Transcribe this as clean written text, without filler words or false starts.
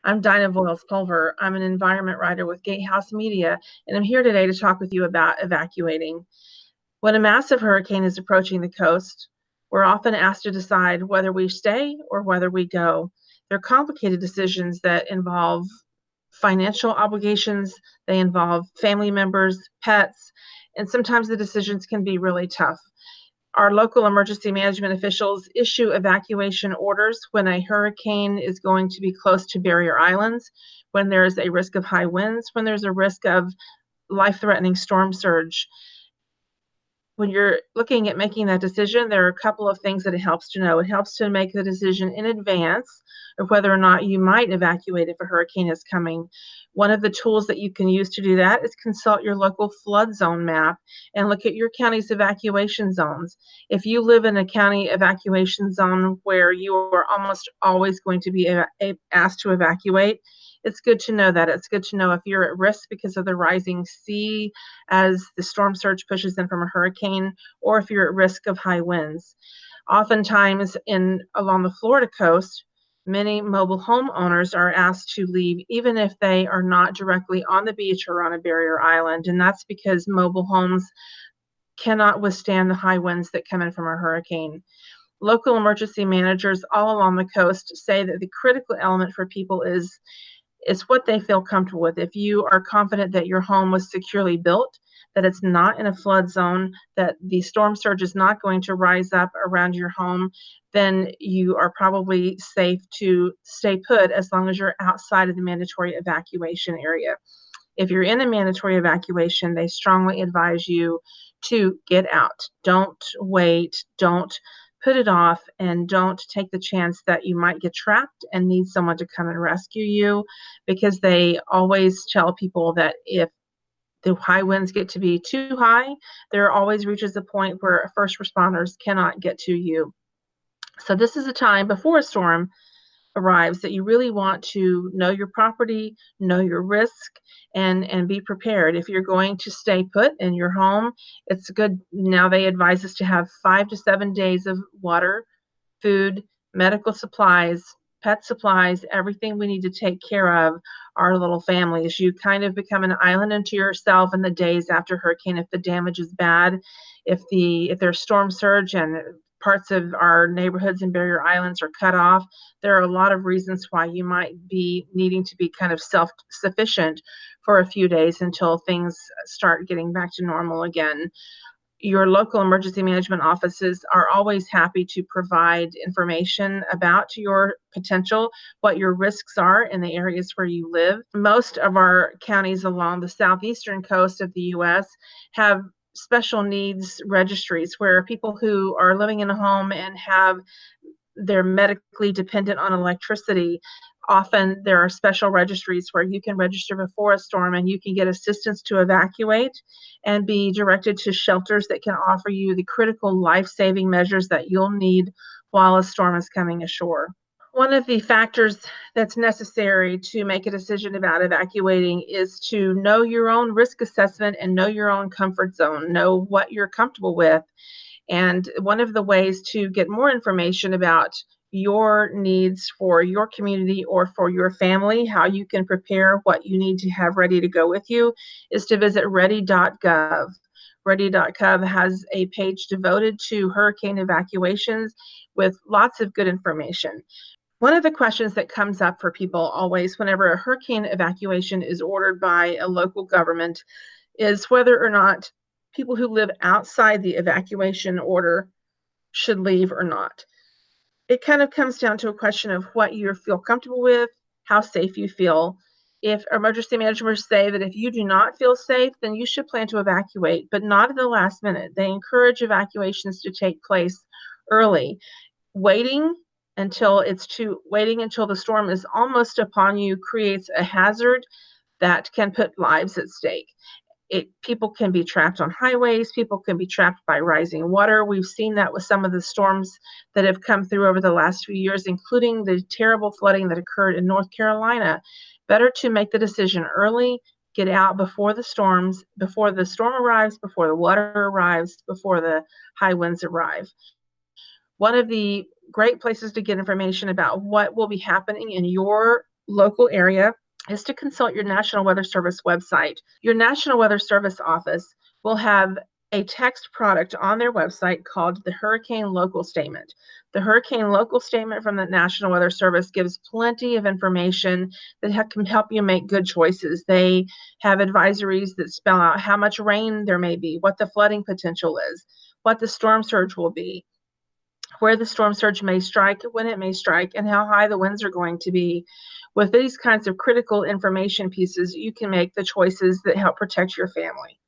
I'm Dinah Voyles Pulver. I'm an environment writer with GateHouse Media, and I'm here today to talk with you about evacuating. When a massive hurricane is approaching the coast, we're often asked to decide whether we stay or whether we go. They're complicated decisions that involve financial obligations, they involve family members, pets, and sometimes the decisions can be really tough. Our local emergency management officials issue evacuation orders when a hurricane is going to be close to barrier islands, when there's a risk of high winds, when there's a risk of life-threatening storm surge. When you're looking at making that decision, there are a couple of things that it helps to know. It helps to make the decision in advance of whether or not you might evacuate if a hurricane is coming. One of the tools that you can use to do that is consult your local flood zone map and look at your county's evacuation zones. If you live in a county evacuation zone where you are almost always going to be asked to evacuate, it's good to know that. It's good to know if you're at risk because of the rising sea as the storm surge pushes in from a hurricane, or if you're at risk of high winds. Oftentimes along the Florida coast, many mobile home owners are asked to leave even if they are not directly on the beach or on a barrier island, and that's because mobile homes cannot withstand the high winds that come in from a hurricane. Local emergency managers all along the coast say that the critical element for people is what they feel comfortable with. If you are confident that your home was securely built, that it's not in a flood zone, that the storm surge is not going to rise up around your home, then you are probably safe to stay put as long as you're outside of the mandatory evacuation area. If you're in a mandatory evacuation, they strongly advise you to get out. Don't wait. Don't put it off, and don't take the chance that you might get trapped and need someone to come and rescue you, because they always tell people that if the high winds get to be too high, there always reaches a point where first responders cannot get to you. So this is a time before a storm arrives that you really want to know your property, know your risk, and be prepared. If you're going to stay put in your home, it's good. Now they advise us to have 5 to 7 days of water, food, medical supplies, pet supplies, everything we need to take care of our little families. You kind of become an island unto yourself in the days after hurricane if the damage is bad, if there's storm surge and parts of our neighborhoods and barrier islands are cut off. There are a lot of reasons why you might be needing to be kind of self-sufficient for a few days until things start getting back to normal again. Your local emergency management offices are always happy to provide information about your potential, what your risks are in the areas where you live. Most of our counties along the southeastern coast of the U.S. have special needs registries where people who are living in a home and they're medically dependent on electricity. Often there are special registries where you can register before a storm and you can get assistance to evacuate and be directed to shelters that can offer you the critical life-saving measures that you'll need while a storm is coming ashore. One of the factors that's necessary to make a decision about evacuating is to know your own risk assessment and know your own comfort zone, know what you're comfortable with. And one of the ways to get more information about your needs for your community or for your family, how you can prepare what you need to have ready to go with you, is to visit ready.gov. Ready.gov has a page devoted to hurricane evacuations with lots of good information. One of the questions that comes up for people always whenever a hurricane evacuation is ordered by a local government is whether or not people who live outside the evacuation order should leave or not. It kind of comes down to a question of what you feel comfortable with, how safe you feel. If emergency managers say that if you do not feel safe, then you should plan to evacuate, but not at the last minute. They encourage evacuations to take place early. Waiting until the storm is almost upon you creates a hazard that can put lives at stake. People can be trapped on highways. People can be trapped by rising water. We've seen that with some of the storms that have come through over the last few years, including the terrible flooding that occurred in North Carolina. Better to make the decision early, get out before the storm arrives, before the water arrives, before the high winds arrive. One of the great places to get information about what will be happening in your local area is to consult your National Weather Service website. Your National Weather Service office will have a text product on their website called the Hurricane Local Statement. The Hurricane Local Statement from the National Weather Service gives plenty of information that can help you make good choices. They have advisories that spell out how much rain there may be, what the flooding potential is, what the storm surge will be, where the storm surge may strike, when it may strike, and how high the winds are going to be. With these kinds of critical information pieces, you can make the choices that help protect your family.